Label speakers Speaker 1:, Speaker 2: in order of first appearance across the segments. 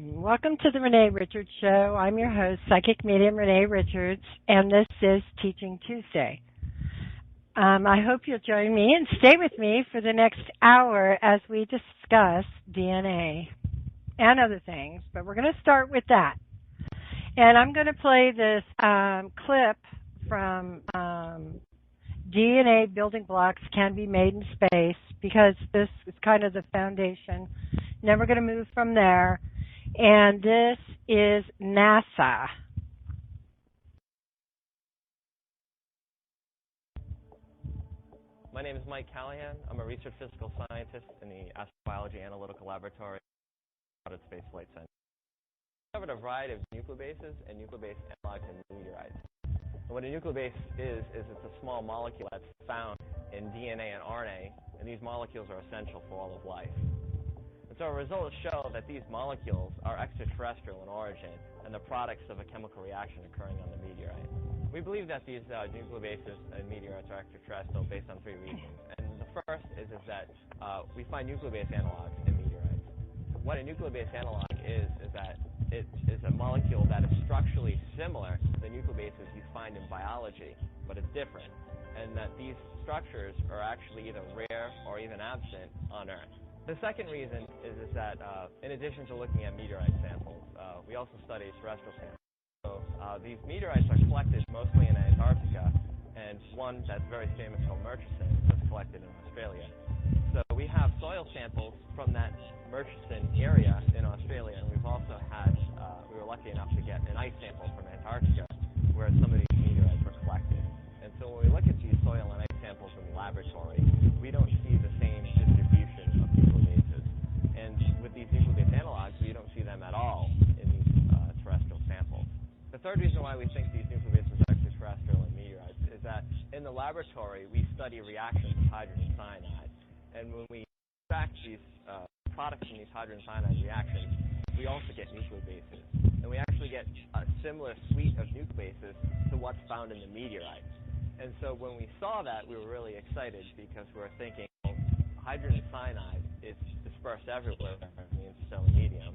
Speaker 1: Welcome to the Renee Richards Show. I'm your host, Psychic Medium Renee Richards, and this is Teaching Tuesday. I hope you'll join me and stay with me for the next hour as we discuss DNA and other things, but we're going to start with that. And I'm going to play this clip from DNA Building Blocks Can Be Made in Space, because this is kind of the foundation. Then we're going to move from there. And this is NASA.
Speaker 2: My name is Mike Callahan. I'm a research physical scientist in the Astrobiology Analytical Laboratory at Space Flight Center. I've covered a variety of nucleobases and nucleobase analogs in meteorites. And what a nucleobase is it's a small molecule that's found in DNA and RNA, and these molecules are essential for all of life. And so our results show that these molecules are extraterrestrial in origin and the products of a chemical reaction occurring on the meteorite. We believe that these nucleobases and meteorites are extraterrestrial based on three reasons. And the first is that we find nucleobase analogs in meteorites. What a nucleobase analog is that it is a molecule that is structurally similar to the nucleobases you find in biology, but it's different. And that these structures are actually either rare or even absent on Earth. The second reason is that in addition to looking at meteorite samples, we also study terrestrial samples. So these meteorites are collected mostly in Antarctica, and one that's very famous called Murchison was collected in Australia. So we have soil samples from that Murchison area in Australia, and we've also had, we were lucky enough to get an ice sample from Antarctica where some of these meteorites were collected. And so when we look at these soil and ice samples in the laboratory, we don't see the same distribution of nucleobases. And with these nucleobase analogs, we don't see them at all in these terrestrial samples. The third reason why we think these nucleobases are extraterrestrial in meteorites is that in the laboratory, we study reactions of hydrogen cyanide. And when we extract these products from these hydrogen cyanide reactions, we also get nucleobases. And we actually get a similar suite of nucleobases to what's found in the meteorite. And so when we saw that, we were really excited because we were thinking, well, hydrogen cyanide is dispersed everywhere in the interstellar medium,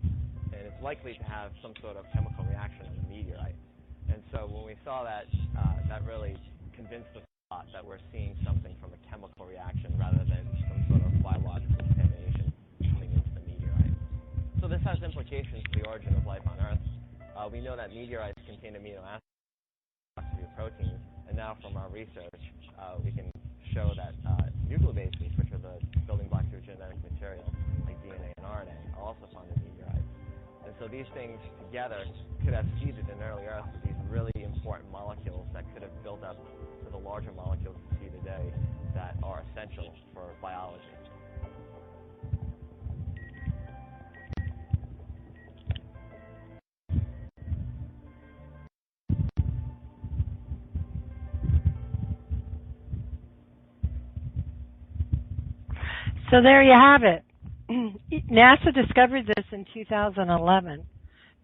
Speaker 2: and it's likely to have some sort of chemical reaction on the meteorite. And so when we saw that, that really convinced us a lot that we're seeing something from a chemical reaction rather than some sort of biological contamination coming into the meteorite. So this has implications for the origin of life on Earth. We know that meteorites contain amino acids, proteins, and now from our research, we can show that nucleobases, which are the building blocks of genetic material, like DNA and RNA, are also found in meteorites. And so these things together could have seeded an early Earth with these really important molecules that could have built up to the larger molecules we see today that are essential for biology.
Speaker 1: So there you have it. NASA discovered this in 2011.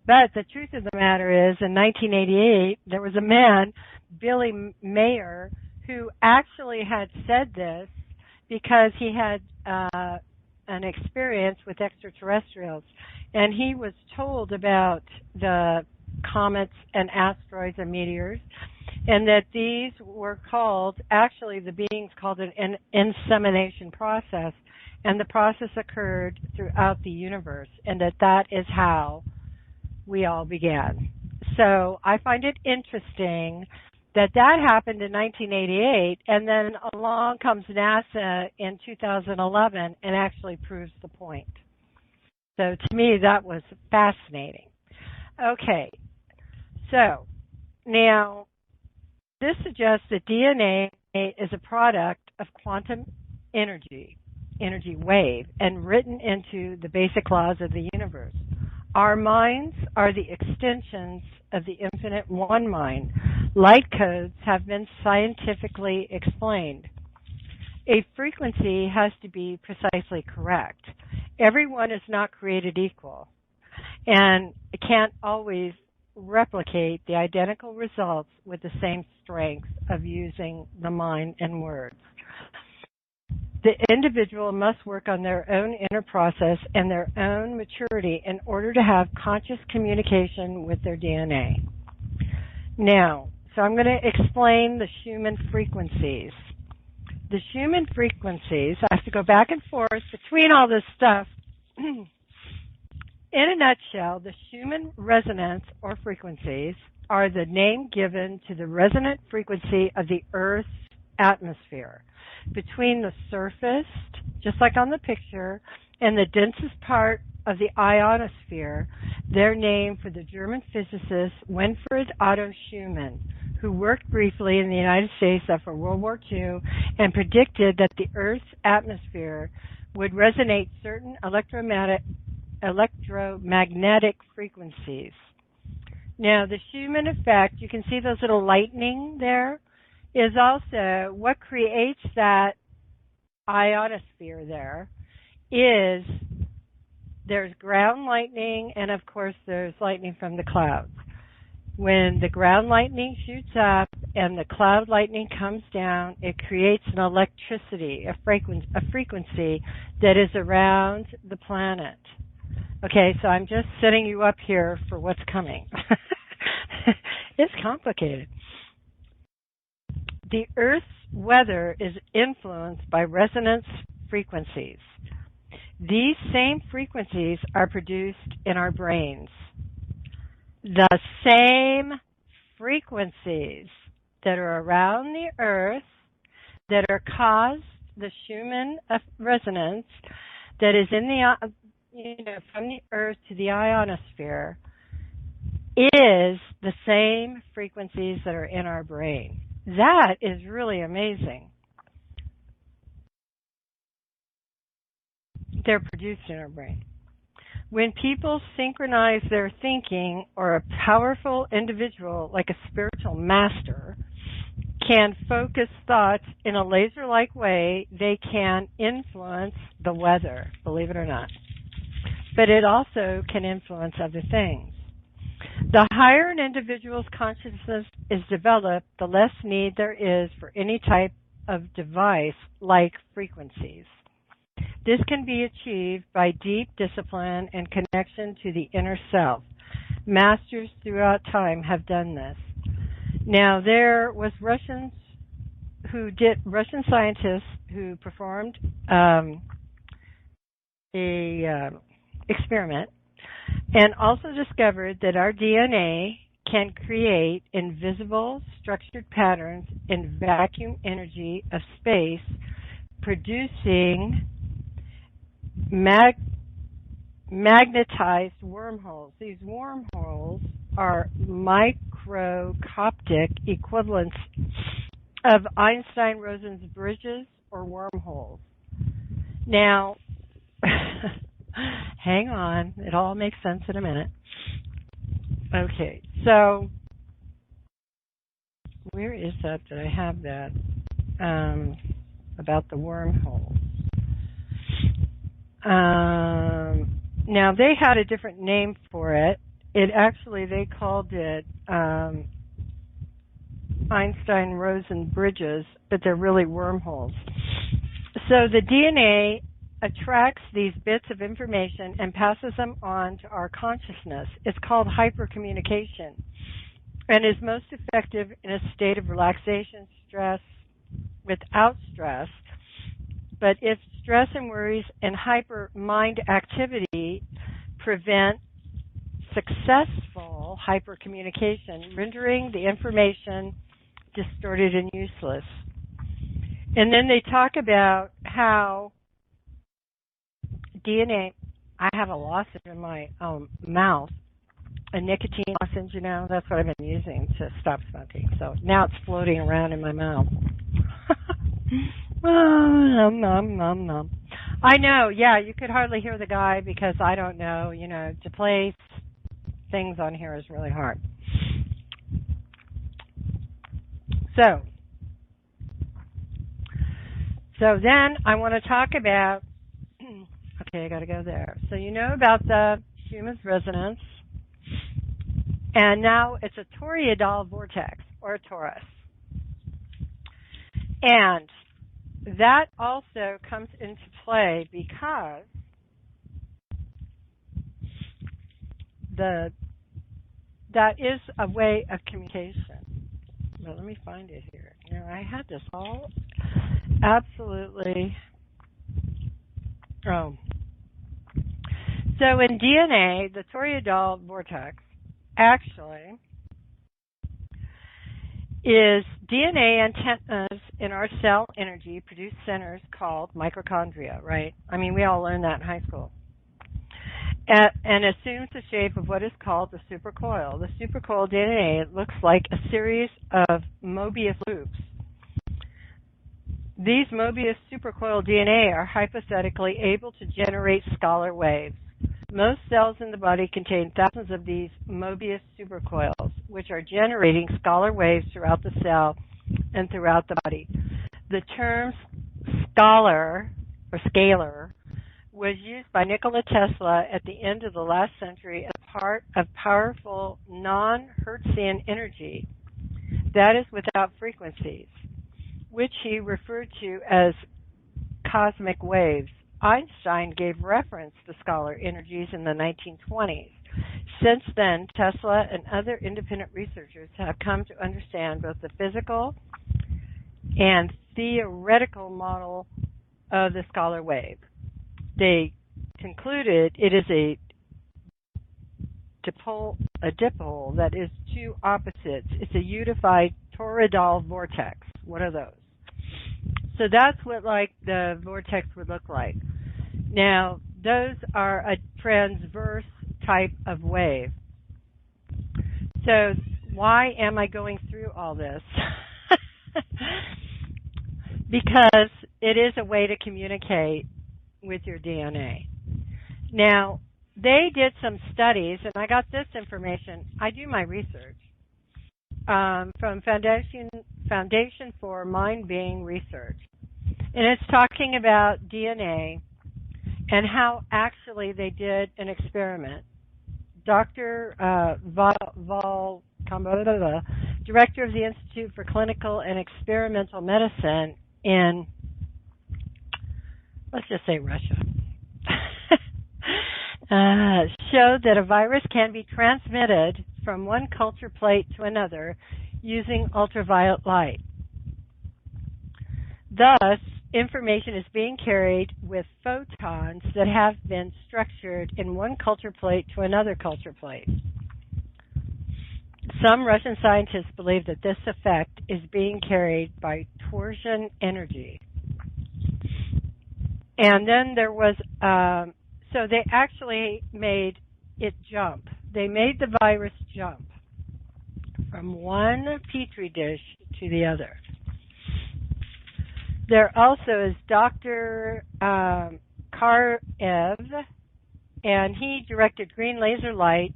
Speaker 1: But the truth of the matter is, in 1988, there was a man, Billy Mayer, who actually had said this because he had an experience with extraterrestrials. And he was told about the comets and asteroids and meteors, and that these were called, actually the beings called an insemination process, and the process occurred throughout the universe, and that is how we all began. So I find it interesting that happened in 1988, and then along comes NASA in 2011 and actually proves the point. So to me, that was fascinating. Okay, so now this suggests that DNA is a product of quantum energy wave, and written into the basic laws of the universe. Our minds are the extensions of the infinite one mind. Light codes have been scientifically explained. A frequency has to be precisely correct. Everyone is not created equal, and can't always replicate the identical results with the same strength of using the mind and words. The individual must work on their own inner process and their own maturity in order to have conscious communication with their DNA. Now, so I'm going to explain the Schumann frequencies. The Schumann frequencies, I have to go back and forth between all this stuff. In a nutshell, the Schumann resonance or frequencies are the name given to the resonant frequency of the Earth's atmosphere between the surface, just like on the picture, and the densest part of the ionosphere. Their name for the German physicist Winfried Otto Schumann, who worked briefly in the United States after World War II and predicted that the Earth's atmosphere would resonate certain electromagnetic frequencies. Now, the Schumann effect, you can see those little lightning there, is also what creates that ionosphere there is there's ground lightning and, of course, there's lightning from the clouds. When the ground lightning shoots up and the cloud lightning comes down, it creates an electricity, a frequency that is around the planet. Okay, so I'm just setting you up here for what's coming. It's complicated. The Earth's weather is influenced by resonance frequencies. These same frequencies are produced in our brains. The same frequencies that are around the Earth that are caused, the Schumann resonance that is in the from the Earth to the ionosphere is the same frequencies that are in our brain. That is really amazing. They're produced in our brain. When people synchronize their thinking, or a powerful individual like a spiritual master can focus thoughts in a laser-like way, they can influence the weather, believe it or not. But it also can influence other things. The higher an individual's consciousness is developed, the less need there is for any type of device like frequencies. This can be achieved by deep discipline and connection to the inner self. Masters throughout time have done this. Now, there was Russian scientists who performed a experiment and also discovered that our DNA can create invisible structured patterns in vacuum energy of space, producing magnetized wormholes. These wormholes are microscopic equivalents of Einstein-Rosen's bridges or wormholes. Now, hang on. It all makes sense in a minute. Okay, so where is that? Did I have that? About the wormholes. Now, they had a different name for it. They called it Einstein-Rosen bridges, but they're really wormholes. So the DNA attracts these bits of information and passes them on to our consciousness. It's called hypercommunication and is most effective in a state of relaxation, stress, without stress. But if stress and worries and hyper mind activity prevent successful hypercommunication, rendering the information distorted and useless. And then they talk about how DNA, I have a lozenge in my mouth, a nicotine lozenge, that's what I've been using to stop smoking. So now it's floating around in my mouth. I know, yeah, you could hardly hear the guy because I don't know, to place things on here is really hard. So then I want to talk about, okay, I got to go there. So you know about the Schumann's resonance, and now it's a toroidal vortex, or a torus. And that also comes into play because that is a way of communication. But let me find it here. I had this all absolutely. Oh. So in DNA, the toroidal vortex actually is DNA antennas in our cell energy produce centers called mitochondria, right? I mean, we all learned that in high school. And assumes the shape of what is called the supercoil. The supercoil DNA looks like a series of Mobius loops. These Mobius supercoil DNA are hypothetically able to generate scalar waves. Most cells in the body contain thousands of these Mobius supercoils, which are generating scalar waves throughout the cell and throughout the body. The term scalar or scalar was used by Nikola Tesla at the end of the last century as part of powerful non-Hertzian energy that is without frequencies, which he referred to as cosmic waves. Einstein gave reference to scalar energies in the 1920s. Since then, Tesla and other independent researchers have come to understand both the physical and theoretical model of the scalar wave. They concluded it is a dipole that is two opposites. It's a unified toroidal vortex. What are those? So that's what the vortex would look like. Now, those are a transverse type of wave. So why am I going through all this? Because it is a way to communicate with your DNA. Now, they did some studies, and I got this information. I do my research from Foundation for Mind-Being Research. And it's talking about DNA and how actually they did an experiment. Dr. Val director of the Institute for Clinical and Experimental Medicine in, let's just say Russia, showed that a virus can be transmitted from one culture plate to another using ultraviolet light. Thus, information is being carried with photons that have been structured in one culture plate to another culture plate. Some Russian scientists believe that this effect is being carried by torsion energy. And then there was, so they actually made it jump. They made the virus jump from one petri dish to the other. There also is Dr. Karev, and he directed green laser light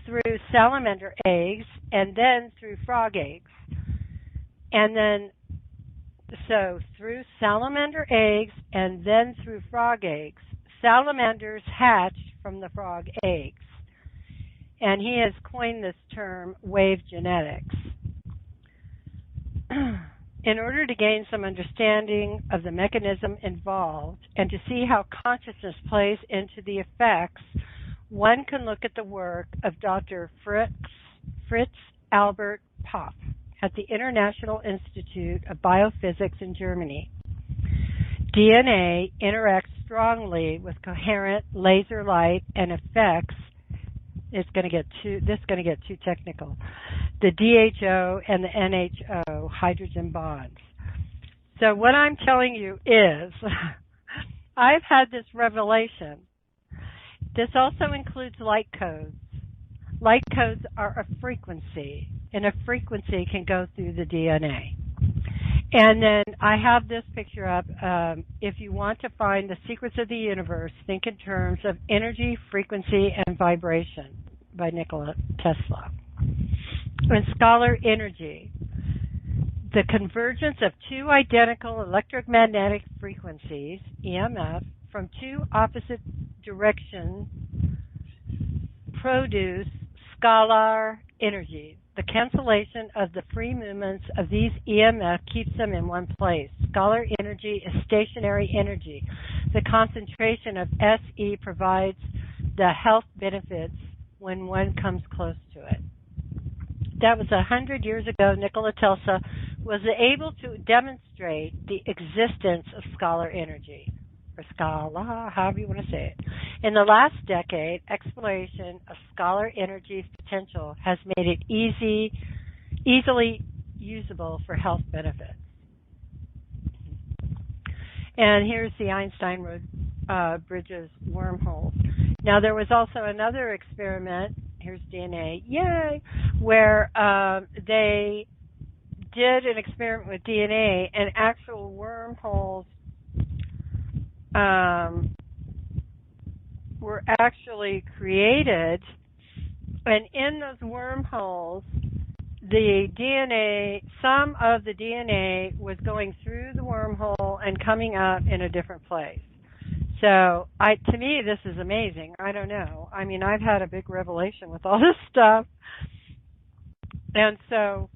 Speaker 1: through salamander eggs and then through frog eggs. And then, so through salamander eggs and then through frog eggs, salamanders hatch from the frog eggs. And he has coined this term wave genetics. In order to gain some understanding of the mechanism involved and to see how consciousness plays into the effects, one can look at the work of Dr. Fritz Albert Popp at the International Institute of Biophysics in Germany. DNA interacts strongly with coherent laser light and affects, this is going to get too technical, the DHO and the NHO hydrogen bonds. So what I'm telling you is, I've had this revelation. This also includes light codes. Light codes are a frequency, and a frequency can go through the DNA. And then I have this picture up. If you want to find the secrets of the universe, think in terms of energy, frequency, and vibration by Nikola Tesla. And scalar energy, the convergence of two identical electromagnetic frequencies, EMF, from two opposite directions produce scalar energy. The cancellation of the free movements of these EMF keeps them in one place. Scalar energy is stationary energy. The concentration of SE provides the health benefits when one comes close to it. That was 100 years ago. Nikola Tesla was able to demonstrate the existence of scalar energy, or scala, however you want to say it. In the last decade, exploration of scalar energy's potential has made it easily usable for health benefits. And here's the Einstein-Bridges wormhole. Now, there was also another experiment, here's DNA, yay, where they did an experiment with DNA and actual wormholes were actually created, and in those wormholes, the DNA, some of the DNA was going through the wormhole and coming out in a different place. So, to me, this is amazing. I don't know. I mean, I've had a big revelation with all this stuff. And so,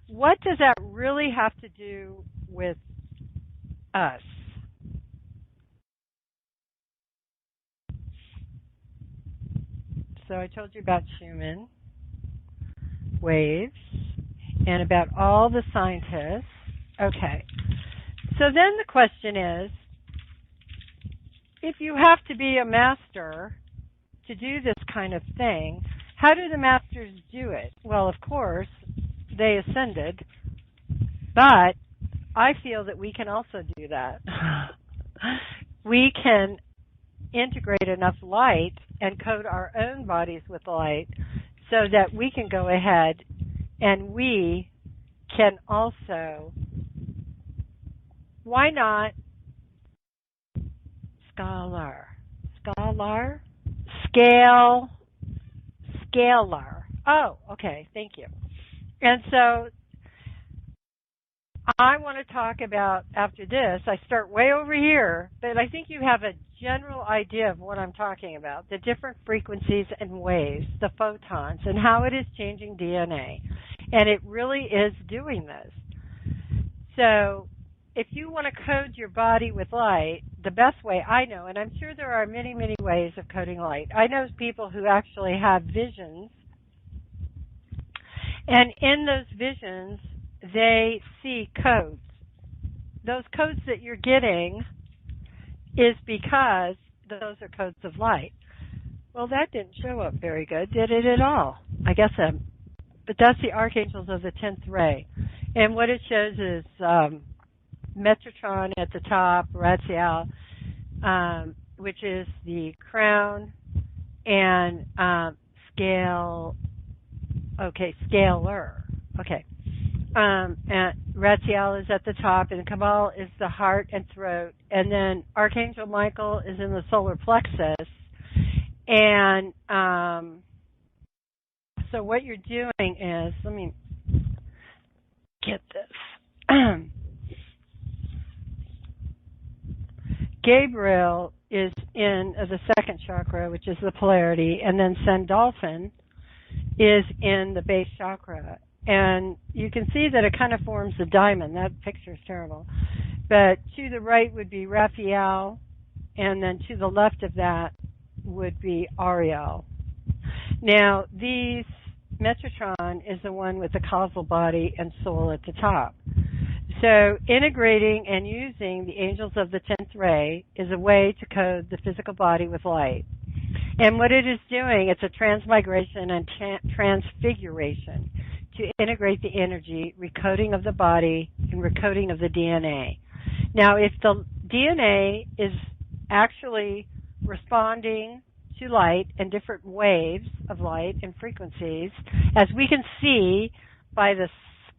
Speaker 1: what does that really have to do with us? So I told you about Schumann waves and about all the scientists. Okay. So then the question is, if you have to be a master to do this kind of thing, how do the masters do it? Well, of course, they ascended, but I feel that we can also do that. We can integrate enough light and coat our own bodies with light so that we can go ahead and we can also, why not scalar? Oh, okay, thank you. And so I want to talk about, after this, I start way over here, but I think you have a general idea of what I'm talking about, the different frequencies and waves, the photons, and how it is changing DNA. And it really is doing this. So if you want to code your body with light, the best way I know, and I'm sure there are many, many ways of coding light. I know people who actually have visions, and in those visions, they see codes. Those codes that you're getting is because those are codes of light. Well, that didn't show up very good, did it at all? I guess, but that's the archangels of the 10th ray. And what it shows is Metatron at the top, Ratziel, which is the crown, and scalar. Okay. And Ratziel is at the top, and Kabal is the heart and throat, and then Archangel Michael is in the solar plexus. And so what you're doing is, let me get this. Gabriel is in the second chakra, which is the polarity, and then Sandalphon is in the base chakra. And you can see that it kind of forms a diamond. That picture is terrible. But to the right would be Raphael, and then to the left of that would be Ariel. Now, Metatron is the one with the causal body and soul at the top. So integrating and using the angels of the 10th ray is a way to code the physical body with light. And what it is doing, it's a transmigration and transfiguration to integrate the energy, recoding of the body, and recoding of the DNA. Now, if the DNA is actually responding to light and different waves of light and frequencies, as we can see by the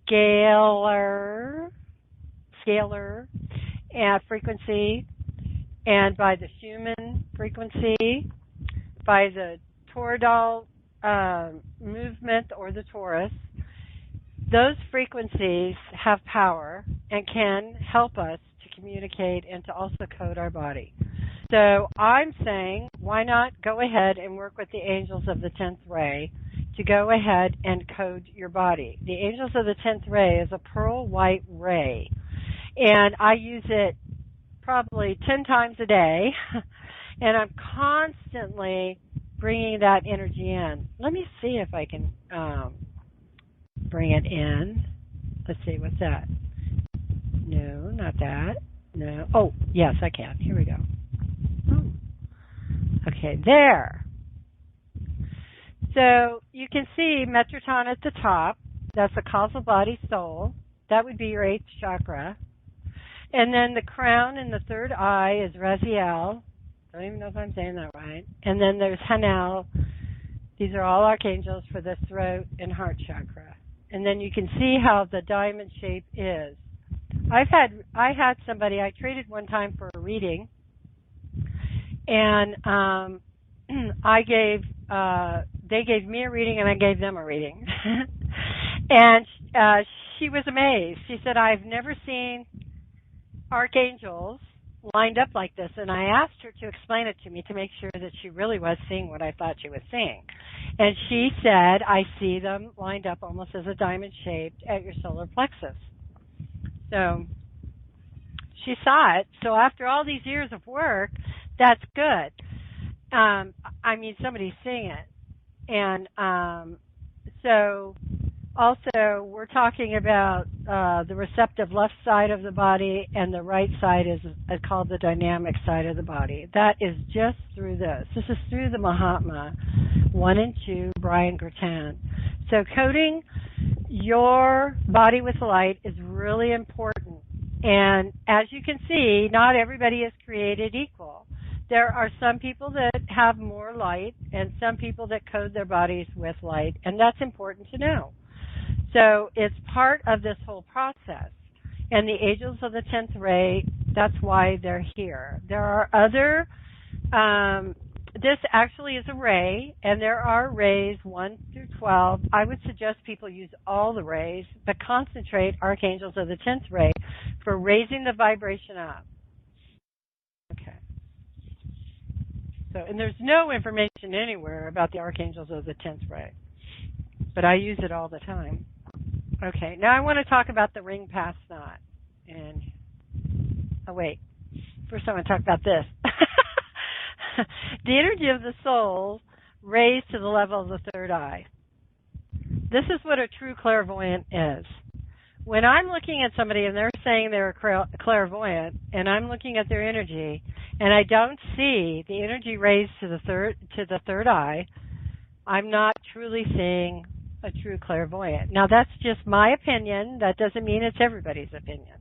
Speaker 1: scalar frequency, and by the Schumann frequency, by the toroidal movement or the torus, those frequencies have power and can help us to communicate and to also code our body. So I'm saying, why not go ahead and work with the angels of the 10th ray to go ahead and code your body. The Angels of the 10th Ray is a pearl white ray, and I use it probably 10 times a day, and I'm constantly bringing that energy in. Let me see if I can bring it in. Let's see, what's that? No, not that. No. Oh, yes, I can. Here we go. Oh. Okay, there. So you can see Metatron at the top. That's the causal body soul. That would be your 8th chakra. And then the crown in the third eye is Raziel. Don't even know if I'm saying that right. And then there's Hanel. These are all archangels for the throat and heart chakra. And then you can see how the diamond shape is. I had somebody, I traded one time for a reading, and they gave me a reading and I gave them a reading. And she was amazed. She said, I've never seen archangels lined up like this, and I asked her to explain it to me to make sure that she really was seeing what I thought she was seeing. And she said, I see them lined up almost as a diamond shaped at your solar plexus. So she saw it. So after all these years of work, that's good. I mean, somebody's seeing it. And so also we're talking about the receptive left side of the body, and the right side is called the dynamic side of the body. That is just through this. This is through the Mahatma 1 and 2, Brian Grattan. So coding your body with light is really important. And as you can see, not everybody is created equal. There are some people that have more light and some people that code their bodies with light, and that's important to know. So it's part of this whole process. And the Angels of the 10th Ray, that's why they're here. There are other, this actually is a ray, and there are rays 1 through 12. I would suggest people use all the rays, but concentrate Archangels of the 10th Ray for raising the vibration up. Okay. So, and there's no information anywhere about the Archangels of the 10th Ray, but I use it all the time. Okay, now I want to talk about the ring pass knot. And, oh wait, first I want to talk about this. The energy of the soul raised to the level of the third eye. This is what a true clairvoyant is. When I'm looking at somebody and they're saying they're a clairvoyant, and I'm looking at their energy, and I don't see the energy raised to the third eye, I'm not truly seeing a true clairvoyant. Now, that's just my opinion. That doesn't mean it's everybody's opinion.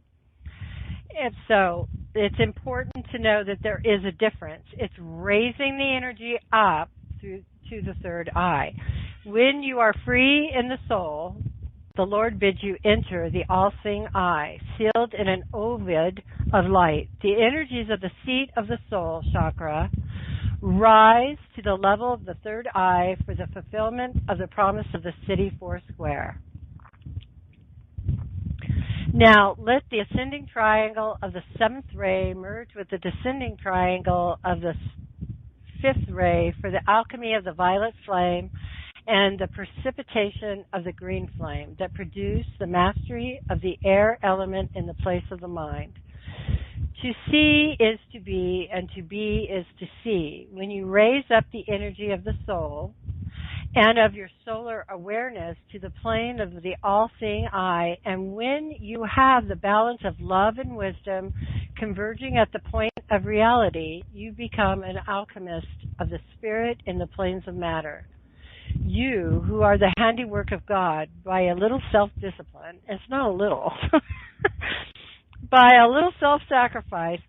Speaker 1: And so it's important to know that there is a difference. It's raising the energy up to the third eye. When you are free in the soul, the Lord bids you enter the all-seeing eye, sealed in an ovid of light. The energies of the seat of the soul chakra rise to the level of the third eye for the fulfillment of the promise of the city foursquare. Now, let the ascending triangle of the 7th ray merge with the descending triangle of the 5th ray for the alchemy of the violet flame and the precipitation of the green flame that produce the mastery of the air element in the place of the mind. To see is to be, and to be is to see. When you raise up the energy of the soul and of your solar awareness to the plane of the all-seeing eye, and when you have the balance of love and wisdom converging at the point of reality, you become an alchemist of the spirit in the planes of matter. You, who are the handiwork of God, by a little self-discipline, it's not a little, by a little self-sacrifice,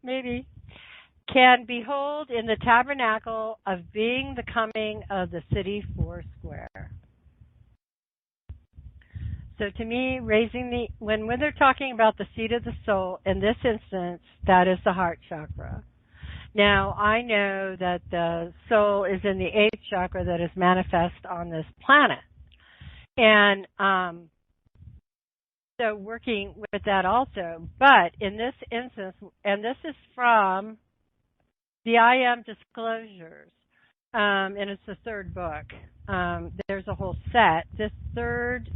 Speaker 1: maybe, can behold in the tabernacle of being the coming of the city foursquare. So to me, when they're talking about the seat of the soul, in this instance, that is the heart chakra. Now, I know that the soul is in the 8th chakra that is manifest on this planet. And so working with that also. But in this instance, and this is from the I Am Disclosures, and it's the third book. There's a whole set. This third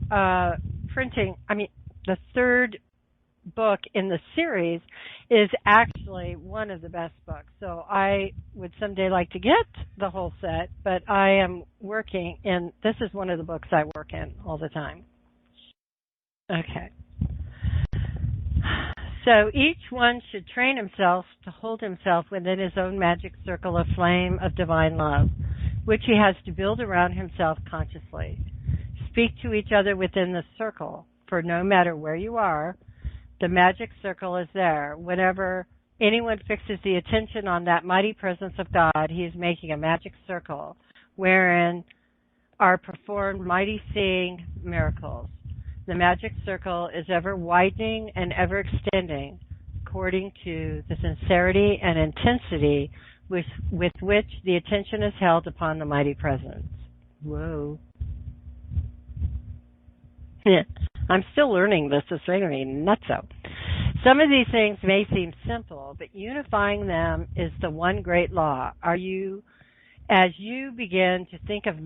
Speaker 1: the third book in the series is actually one of the best books. So I would someday like to get the whole set, but I am working in, this is one of the books I work in all the time. Okay. So each one should train himself to hold himself within his own magic circle of flame of divine love, which he has to build around himself consciously. Speak to each other within the circle, for no matter where you are, the magic circle is there. Whenever anyone fixes the attention on that mighty presence of God, he is making a magic circle wherein are performed mighty seeing miracles. The magic circle is ever widening and ever extending according to the sincerity and intensity with which the attention is held upon the mighty presence. Whoa. Yeah. I'm still learning this. It's making me nutso. Some of these things may seem simple, but unifying them is the one great law. As you begin to think of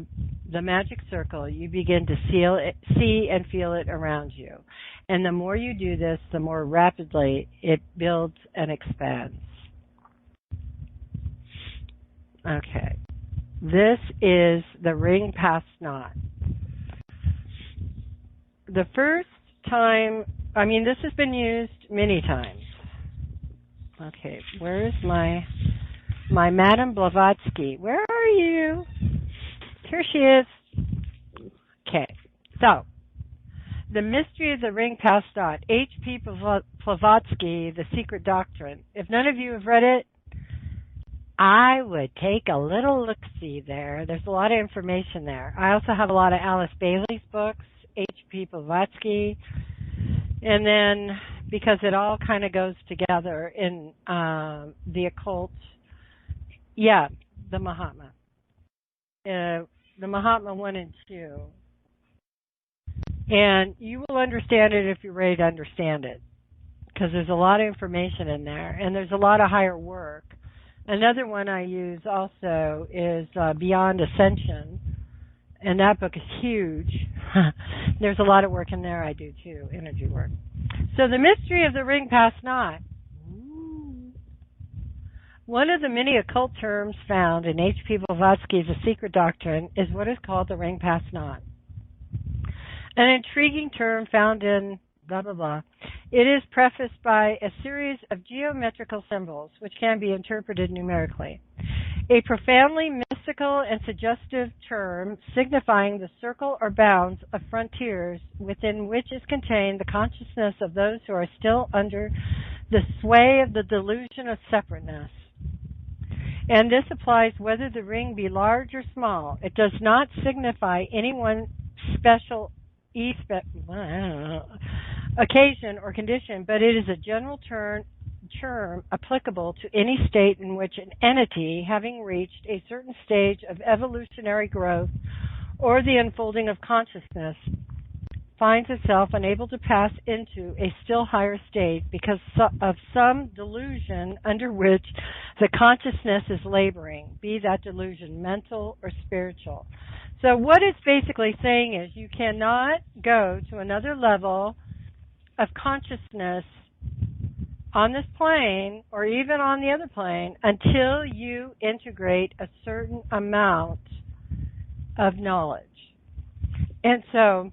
Speaker 1: the magic circle, you begin to see and feel it around you. And the more you do this, the more rapidly it builds and expands. Okay. This is the ring past knot. The first time, this has been used many times. Okay, where's my Madame Blavatsky? Where are you? Here she is. Okay, so the mystery of the ring past knot. H.P. Blavatsky, The Secret Doctrine. If none of you have read it, I would take a little look-see there. There's a lot of information there. I also have a lot of Alice Bailey's books. H.P. Blavatsky, and then because it all kind of goes together in the occult, the Mahatma. The Mahatma 1 and 2. And you will understand it if you're ready to understand it, because there's a lot of information in there, and there's a lot of higher work. Another one I use also is Beyond Ascension. And that book is huge. There's a lot of work in there I do too, energy work. So the mystery of the ring past knot. One of the many occult terms found in H.P. Blavatsky's The Secret Doctrine is what is called the ring past knot. An intriguing term found in blah, blah, blah. It is prefaced by a series of geometrical symbols which can be interpreted numerically. A profoundly mystical and suggestive term signifying the circle or bounds of frontiers within which is contained the consciousness of those who are still under the sway of the delusion of separateness. And this applies whether the ring be large or small. It does not signify any one special occasion or condition, but it is a general term applicable to any state in which an entity, having reached a certain stage of evolutionary growth or the unfolding of consciousness, finds itself unable to pass into a still higher state because of some delusion under which the consciousness is laboring, be that delusion mental or spiritual. So what it's basically saying is you cannot go to another level of consciousness on this plane or even on the other plane until you integrate a certain amount of knowledge. And so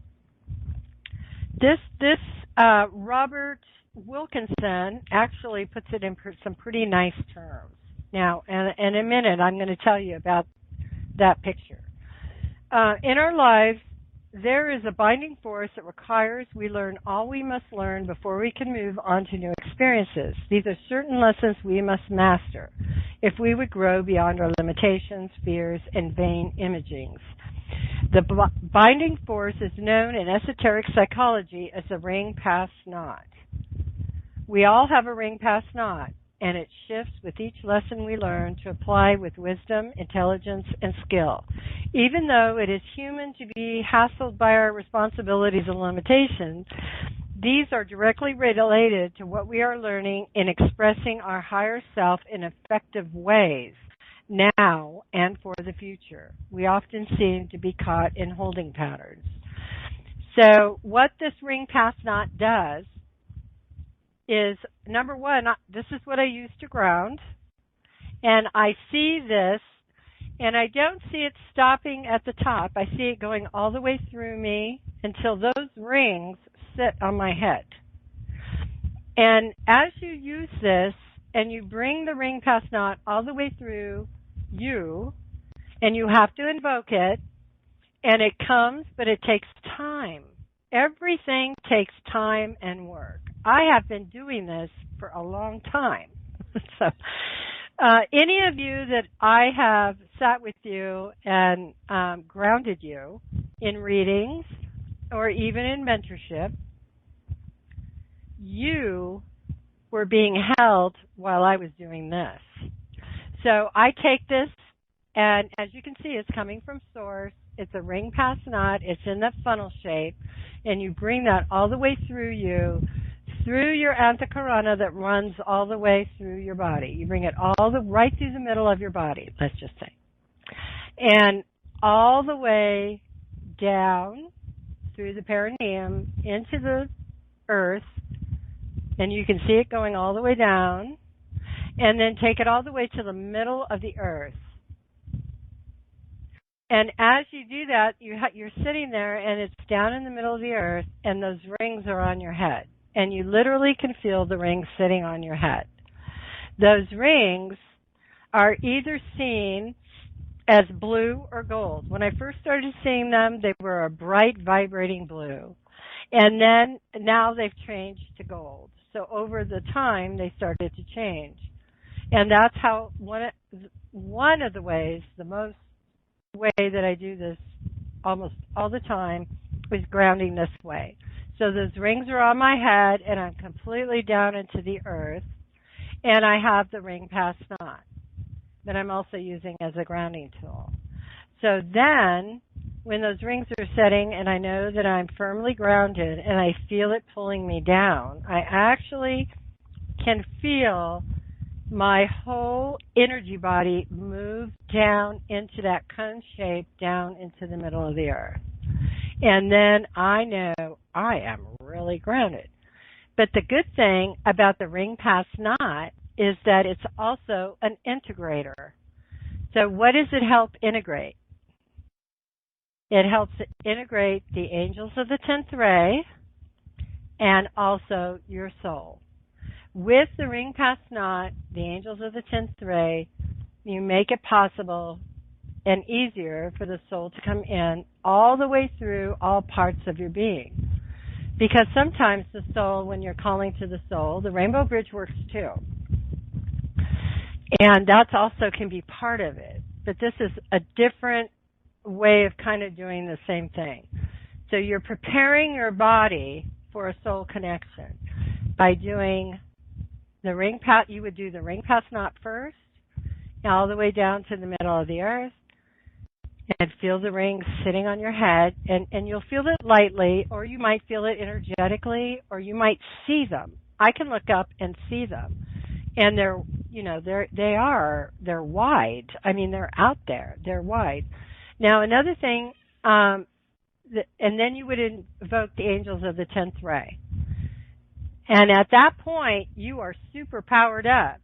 Speaker 1: this Robert Wilkinson actually puts it in some pretty nice terms. Now, in a minute, I'm going to tell you about that picture. In our lives, there is a binding force that requires we learn all we must learn before we can move on to new experiences. These are certain lessons we must master if we would grow beyond our limitations, fears, and vain imagings. The binding force is known in esoteric psychology as the ring past knot. We all have a ring past knot, and it shifts with each lesson we learn to apply with wisdom, intelligence, and skill. Even though it is human to be hassled by our responsibilities and limitations, these are directly related to what we are learning in expressing our higher self in effective ways. now and for the future. We often seem to be caught in holding patterns. So what this ring pass knot does is, number one, this is what I use to ground, and I see this, and I don't see it stopping at the top. I see it going all the way through me until those rings sit on my head. And as you use this, and you bring the ring pass knot all the way through you, and you have to invoke it, and it comes, but it takes time. Everything takes time and work. I have been doing this for a long time. So, any of you that I have sat with you and grounded you in readings or even in mentorship, you were being held while I was doing this. So I take this, and as you can see, it's coming from source. It's a ring pass knot. It's in that funnel shape, and you bring that all the way through you, through your antakarana that runs all the way through your body. You bring it right through the middle of your body, let's just say, and all the way down through the perineum into the earth, and you can see it going all the way down, and then take it all the way to the middle of the earth. And as you do that, you're sitting there, and it's down in the middle of the earth, and those rings are on your head. And you literally can feel the rings sitting on your head. Those rings are either seen as blue or gold. When I first started seeing them, they were a bright, vibrating blue. And then now they've changed to gold. So over the time, they started to change. And that's how one of the ways, the most way that I do this almost all the time is grounding this way. So those rings are on my head, and I'm completely down into the earth, and I have the ring pass knot that I'm also using as a grounding tool. So then, when those rings are setting and I know that I'm firmly grounded and I feel it pulling me down, I actually can feel my whole energy body move down into that cone shape, down into the middle of the earth. And then I know I am really grounded. But the good thing about the ring pass knot is that it's also an integrator. So what does it help integrate? It helps integrate the angels of the 10th ray and also your soul. With the ring pass knot, the angels of the 10th ray, you make it possible and easier for the soul to come in all the way through all parts of your being. Because sometimes the soul, when you're calling to the soul, the rainbow bridge works too. And that also can be part of it. But this is a different way of kind of doing the same thing. So you're preparing your body for a soul connection by doing the ring pass. You would do the ring pass knot first, all the way down to the middle of the earth, and feel the rings sitting on your head, and you'll feel it lightly, or you might feel it energetically, or you might see them. I can look up and see them, and they're wide. I mean, they're out there. They're wide. Now, another thing, and then you would invoke the angels of the 10th ray. And at that point, you are super powered up,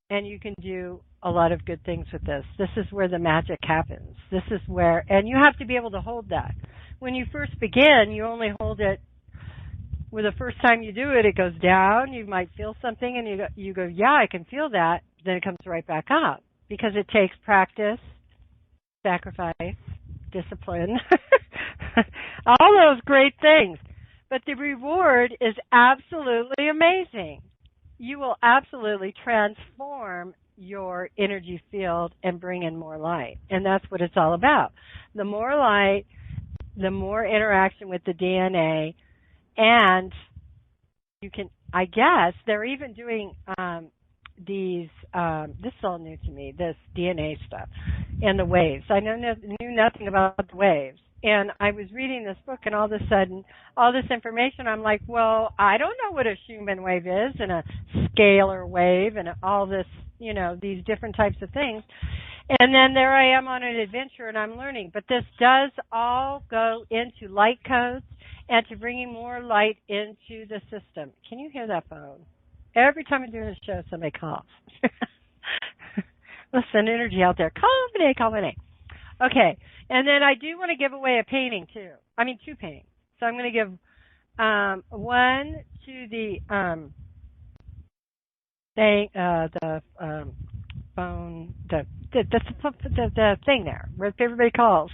Speaker 1: and you can do a lot of good things with this. This is where the magic happens. This is where, and you have to be able to hold that. When you first begin, you only hold it, well, the first time you do it, it goes down. You might feel something, and you go, yeah, I can feel that. Then it comes right back up, because it takes practice, sacrifice, discipline, all those great things. But the reward is absolutely amazing. You will absolutely transform your energy field and bring in more light. And that's what it's all about. The more light, the more interaction with the DNA, and you can, I guess, they're even doing this is all new to me, this DNA stuff, and the waves. I knew nothing about the waves. and I was reading this book, and all of a sudden, all this information, I'm like, well, I don't know what a Schumann wave is, and a scalar wave, and all this, these different types of things. And then there I am on an adventure, and I'm learning. But this does all go into light codes and to bringing more light into the system. Can you hear that phone? Every time I'm doing a show, somebody coughs. Let's send energy out there. Call Renee. Okay, and then I do want to give away a painting, too. I mean, 2 paintings. So I'm going to give one to the phone, the thing there where everybody calls.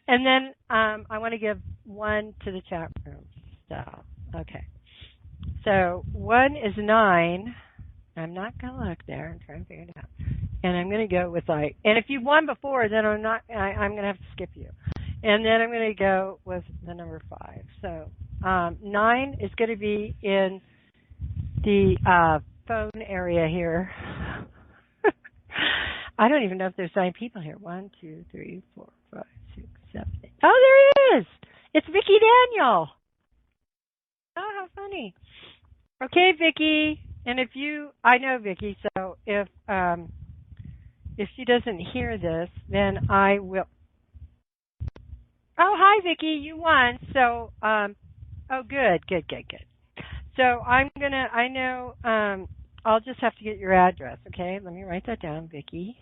Speaker 1: And then I want to give one to the chat room. So, okay. So 1 is 9. I'm not going to look there. I'm trying to figure it out. And I'm going to go with and if you've won before, then I'm going to have to skip you. And then I'm going to go with the number 5. So 9 is going to be in the phone area here. I don't even know if there's 9 people here. 1, 2, 3, 4, 5, 6, 7, 8. Oh, there is. It's Vicki Daniel. Oh, how funny. Okay, Vicki. And I know Vicki, so if she doesn't hear this, then I will. Oh, hi, Vicki. You won. So, good. So I'll just have to get your address, okay? Let me write that down, Vicki.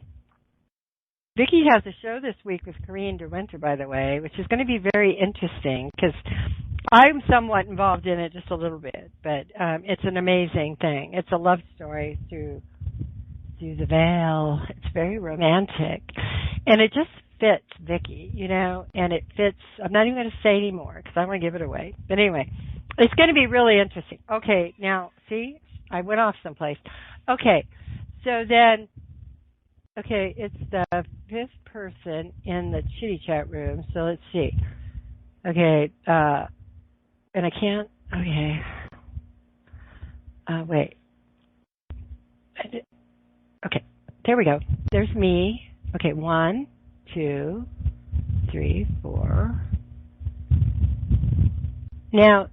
Speaker 1: Vicki has a show this week with Corinne DeWinter, by the way, which is going to be very interesting because I'm somewhat involved in it just a little bit, but it's an amazing thing. It's a love story through the veil. It's very romantic, and it just fits Vicki, and it fits. I'm not even going to say anymore because I want to give it away. But anyway, it's going to be really interesting. Okay, now see, I went off someplace. Okay, so then. Okay, it's the 5th person in the chitty chat room, so let's see. Okay, and I can't, okay. Wait. Okay, there we go. There's me. Okay, 1, 2, 3, 4. Now,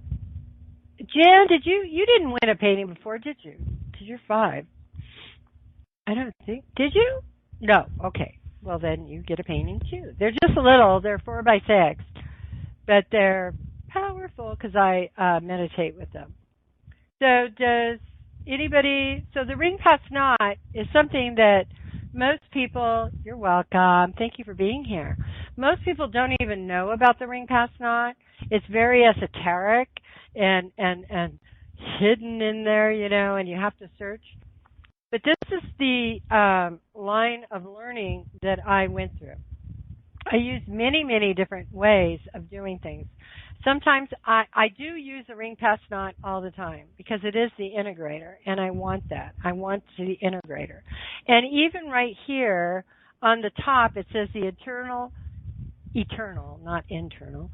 Speaker 1: Jan, you didn't win a painting before, did you? Because you're 5. I don't think. Did you? No. Okay. Well, then you get a painting too. They're just a little. They're 4 by 6, but they're powerful because I meditate with them. So does anybody? So the ring pass knot is something that most people. You're welcome. Thank you for being here. Most people don't even know about the ring pass knot. It's very esoteric and hidden in there, and you have to search. But this is the line of learning that I went through. I use many, many different ways of doing things. Sometimes I do use a ring pass knot all the time because it is the integrator, and I want that. I want the integrator. And even right here on the top, it says the eternal, not internal,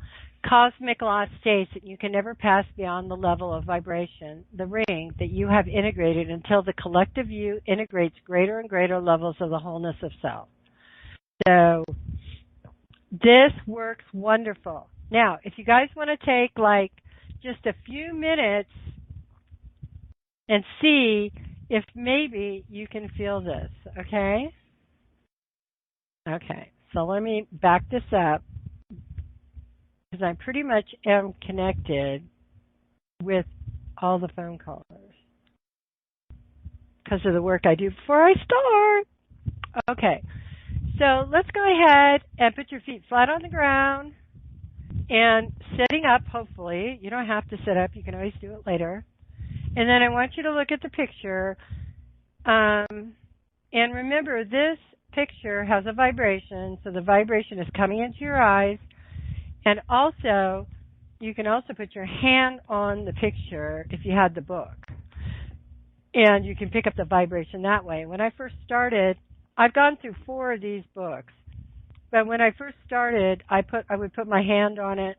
Speaker 1: cosmic law states that you can never pass beyond the level of vibration, the ring, that you have integrated until the collective you integrates greater and greater levels of the wholeness of self. So this works wonderful. Now, if you guys want to take just a few minutes and see if maybe you can feel this, okay? Okay, so let me back this up. Because I pretty much am connected with all the phone callers because of the work I do before I start. Okay, so let's go ahead and put your feet flat on the ground and sitting up, hopefully. You don't have to sit up. You can always do it later. And then I want you to look at the picture. And remember, this picture has a vibration, so the vibration is coming into your eyes. And also, you can also put your hand on the picture if you had the book. And you can pick up the vibration that way. When I first started, I've gone through 4 of these books. But when I first started, I would put my hand on it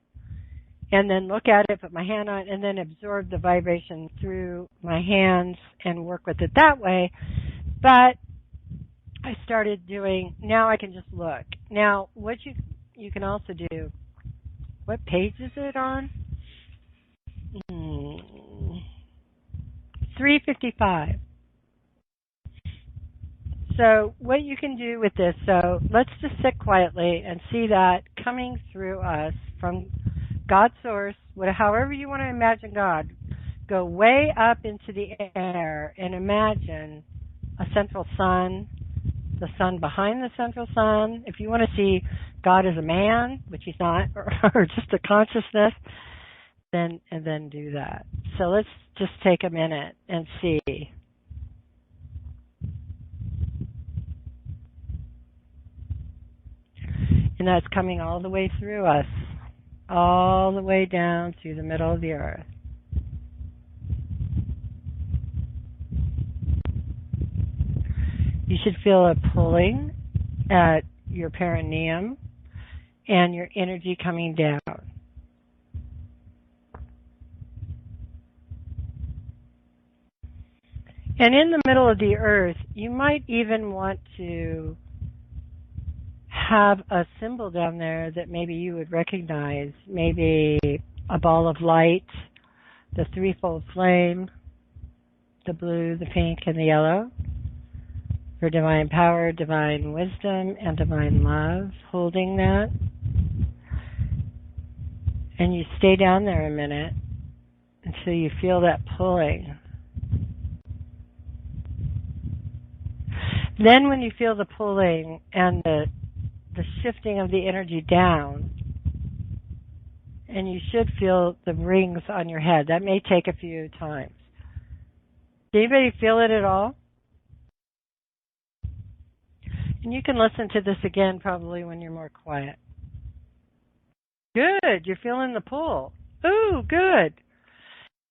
Speaker 1: and then look at it, put my hand on it, and then absorb the vibration through my hands and work with it that way. But I started doing, now I can just look. Now, you can also do, what page is it on? 355. So what you can do with this, so let's just sit quietly and see that coming through us from God's source, however you want to imagine God. Go way up into the air and imagine a central sun, the sun behind the central sun. If you want to see God as a man, which he's not, or just a consciousness, then do that. So let's just take a minute and see. And that's coming all the way through us, all the way down through the middle of the earth. You should feel a pulling at your perineum and your energy coming down. And in the middle of the earth, you might even want to have a symbol down there that maybe you would recognize, maybe a ball of light, the threefold flame, the blue, the pink, and the yellow, for divine power, divine wisdom, and divine love, holding that. And you stay down there a minute until you feel that pulling. Then when you feel the pulling and the shifting of the energy down, and you should feel the rings on your head. That may take a few times. Does anybody feel it at all? And you can listen to this again probably when you're more quiet. Good, you're feeling the pull. Ooh, good.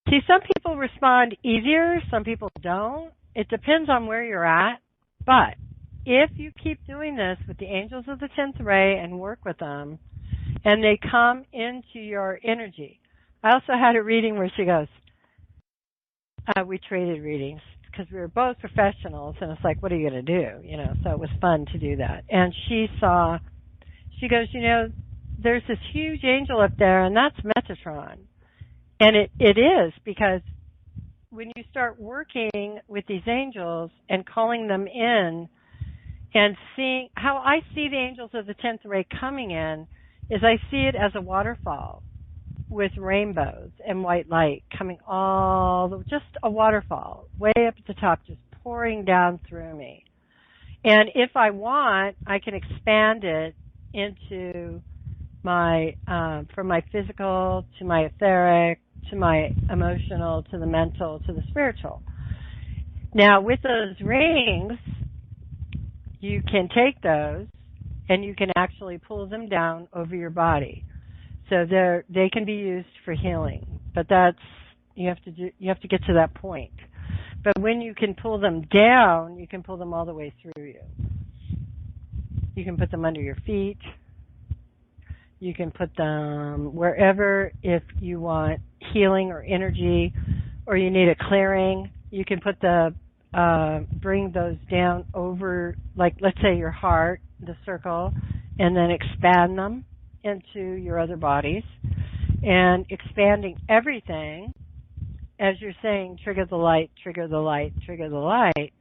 Speaker 1: See, some people respond easier, some people don't. It depends on where you're at. But if you keep doing this with the angels of the 10th ray and work with them, and they come into your energy. I also had a reading where she goes, we traded readings because we were both professionals, and it's like, what are you going to do? You know, so it was fun to do that. And she goes, you know, there's this huge angel up there, and that's Metatron. And it is, because when you start working with these angels and calling them in and seeing how I see the angels of the 10th ray coming in is I see it as a waterfall with rainbows and white light coming just a waterfall way up at the top, just pouring down through me. And if I want, I can expand it into from my physical to my etheric to my emotional to the mental to the spiritual. Now, with those rings, you can take those and you can actually pull them down over your body. So they can be used for healing, but you have to get to that point. But when you can pull them down, you can pull them all the way through you. You can put them under your feet. You can put them wherever if you want healing or energy, or you need a clearing. You can put bring those down over, like let's say your heart, the circle, and then expand them into your other bodies. And expanding everything, as you're saying, trigger the light, trigger the light, trigger the light,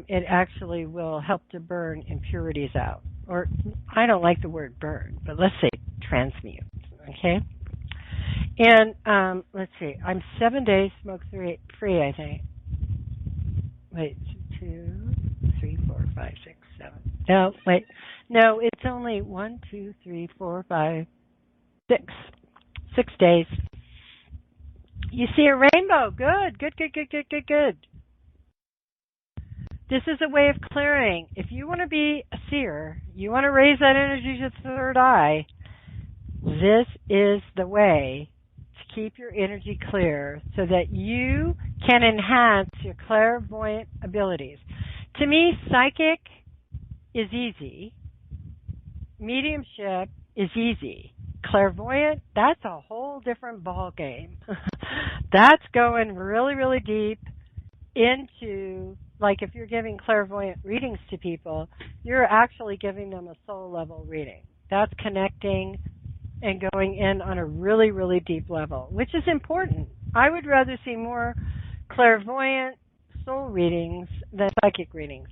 Speaker 1: it actually will help to burn impurities out. Or, I don't like the word burn, but let's say transmute, okay? And let's see, I'm 7 days smoke-free, I think. Wait, 2, 3, 4, 5, 6, 7. No, wait. No, it's only 1, 2, 3, 4, 5, 6. 6 days. You see a rainbow. Good, good, good, good, good, good, good. This is a way of clearing. If you want to be a seer, you want to raise that energy to the third eye, this is the way to keep your energy clear so that you can enhance your clairvoyant abilities. To me, psychic is easy. Mediumship is easy. Clairvoyant, that's a whole different ball game. That's going really, really deep into, like if you're giving clairvoyant readings to people, you're actually giving them a soul level reading. That's connecting and going in on a really, really deep level, which is important. I would rather see more clairvoyant soul readings than psychic readings.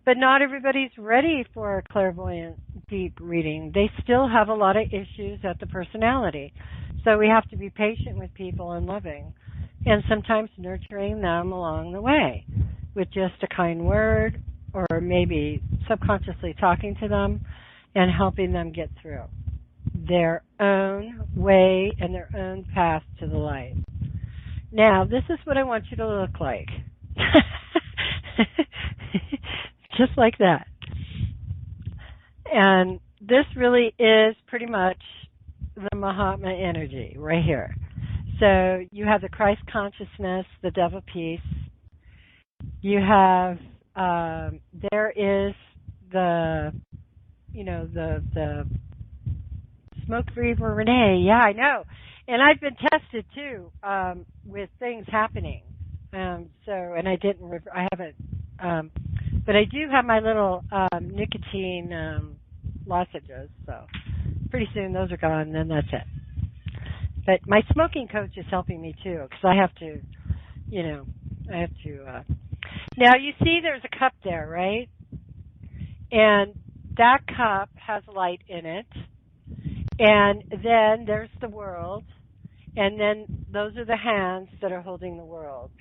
Speaker 1: But not everybody's ready for a clairvoyant deep reading. They still have a lot of issues at the personality. So we have to be patient with people and loving, and sometimes nurturing them along the way with just a kind word, or maybe subconsciously talking to them and helping them get through their own way and their own path to the light. Now, this is what I want you to look like. Just like that. And this really is pretty much the Mahatma energy right here. So you have the Christ consciousness, the dove of peace. You have, there is the smoke-free for Renee. Yeah, I know. And I've been tested too with things happening. And I haven't, but I do have my little nicotine lozenges. So pretty soon those are gone, and then that's it. But my smoking coach is helping me too, because I have to. Now you see, there's a cup there, right? And that cup has light in it. And then there's the world, and then those are the hands that are holding the world.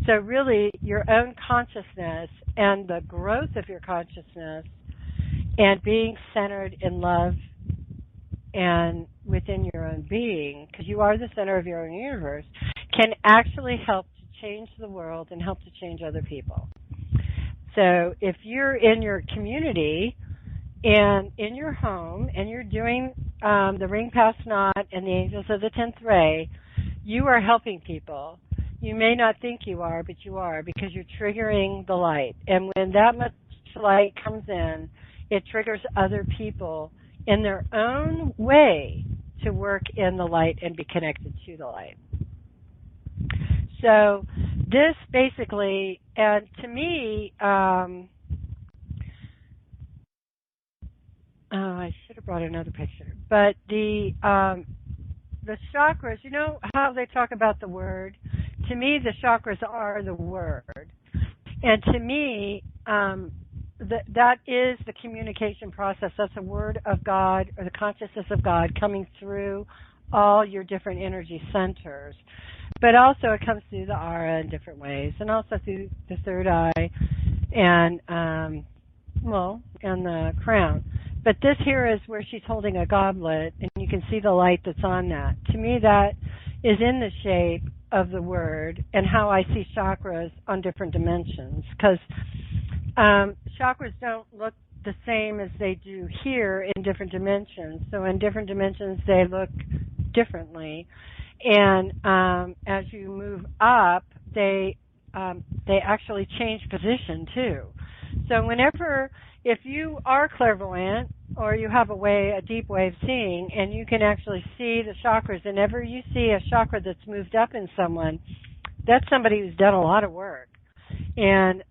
Speaker 1: So really, your own consciousness and the growth of your consciousness and being centered in love and within your own being, because you are the center of your own universe, can actually help to change the world and help to change other people. So if you're in your community and in your home and you're doing the ring past knot and the angels of the 10th ray, you are helping people. You may not think you are, but you are, because you're triggering the light. And when that much light comes in, it triggers other people in their own way to work in the light and be connected to the light. So this basically, and to me, I should have brought another picture, but the chakras, you know how they talk about the word? To me, the chakras are the word. And to me, that is the communication process. That's the word of God, or the consciousness of God, coming through all your different energy centers. But also it comes through the aura in different ways, and also through the third eye and the crown. But this here is where she's holding a goblet, and you can see the light that's on that. To me, that is in the shape of the word and how I see chakras on different dimensions, because chakras don't look the same as they do here in different dimensions. So in different dimensions, they look differently. And as you move up, they actually change position too. So if you are clairvoyant, or you have a deep way of seeing, and you can actually see the chakras, and whenever you see a chakra that's moved up in someone, that's somebody who's done a lot of work and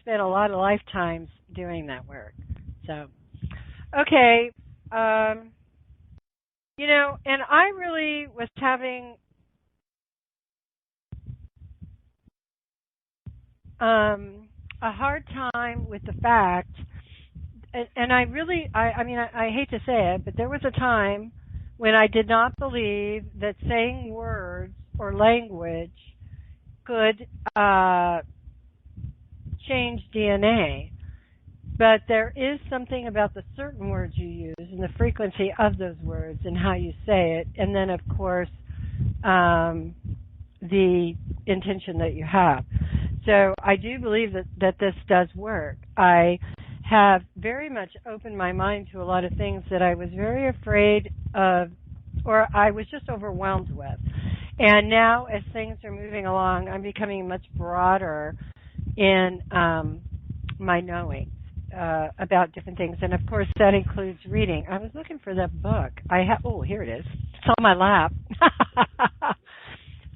Speaker 1: spent a lot of lifetimes doing that work. So, okay, and I really was having a hard time with the fact, and I hate to say it, but there was a time when I did not believe that saying words or language could change DNA. But there is something about the certain words you use and the frequency of those words and how you say it, and then, of course, the intention that you have. So I do believe that this does work. I have very much opened my mind to a lot of things that I was very afraid of, or I was just overwhelmed with. And now, as things are moving along, I'm becoming much broader in my knowing about different things. And, of course, that includes reading. I was looking for that book. Here it is. It's on my lap.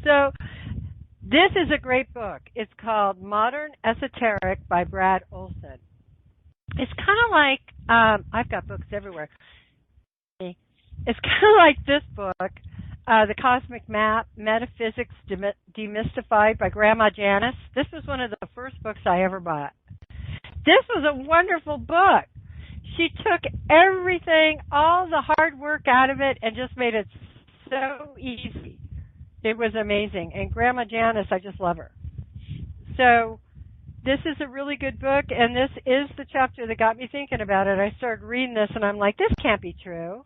Speaker 1: So this is a great book. It's called Modern Esoteric by Brad Olson. It's kind of like, I've got books everywhere. It's kind of like this book, The Cosmic Map, Metaphysics Demystified by Grandma Janice. This was one of the first books I ever bought. This was a wonderful book. She took everything, all the hard work out of it, and just made it so easy. It was amazing. And Grandma Janice, I just love her. So this is a really good book, and this is the chapter that got me thinking about it. I started reading this, and I'm like, this can't be true.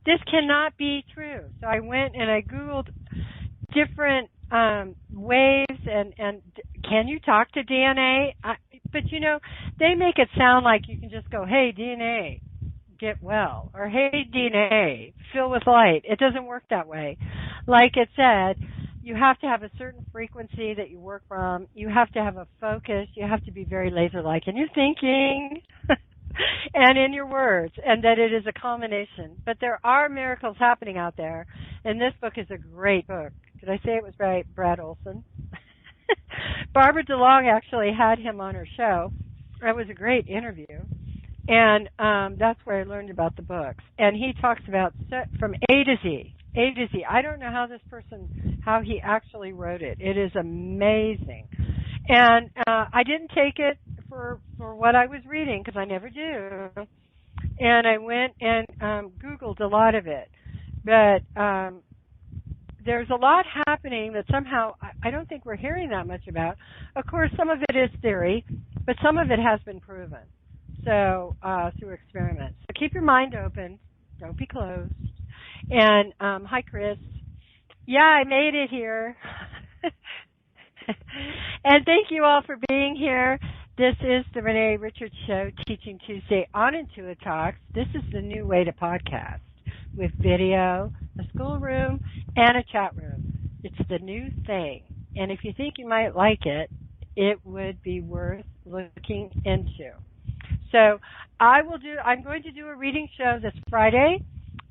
Speaker 1: This cannot be true. So I went and I Googled different ways, and can you talk to DNA? But, you know, they make it sound like you can just go, hey, DNA, get well, or hey, DNA, fill with light. It doesn't work that way. Like it said, you have to have a certain frequency that you work from. You have to have a focus. You have to be very laser-like in your thinking and in your words, and that it is a combination. But there are miracles happening out there, and this book is a great book. Did I say it was by Brad Olson? Barbara DeLong actually had him on her show. It was a great interview, and that's where I learned about the books. And he talks about from A to Z. A to Z. I don't know how he actually wrote it. It is amazing. And I didn't take it for what I was reading, because I never do. And I went and Googled a lot of it. But there's a lot happening that somehow I don't think we're hearing that much about. Of course, some of it is theory, but some of it has been proven. So through experiments. So keep your mind open. Don't be closed. And hi, Chris. Yeah, I made it here. And thank you all for being here. This is the Renee Richards Show, Teaching Tuesday on IntuiTalks. This is the new way to podcast with video, a schoolroom, and a chat room. It's the new thing. And if you think you might like it, it would be worth looking into. So I'm going to do a reading show this Friday,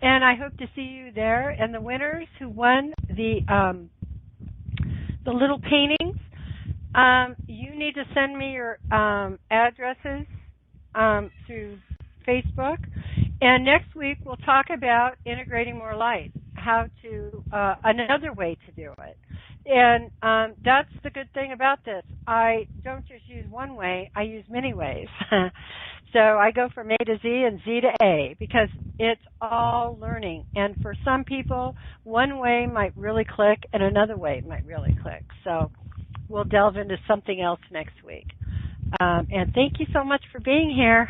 Speaker 1: and I hope to see you there. And the winners who won the little paintings, you need to send me your addresses through Facebook. And next week we'll talk about integrating more light, how to another way to do it. And that's the good thing about this. I don't just use one way, I use many ways. So I go from A to Z and Z to A, because it's all learning. And for some people, one way might really click and another way might really click. So we'll delve into something else next week. And thank you so much for being here.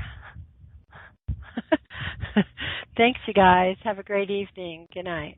Speaker 1: Thanks, you guys. Have a great evening. Good night.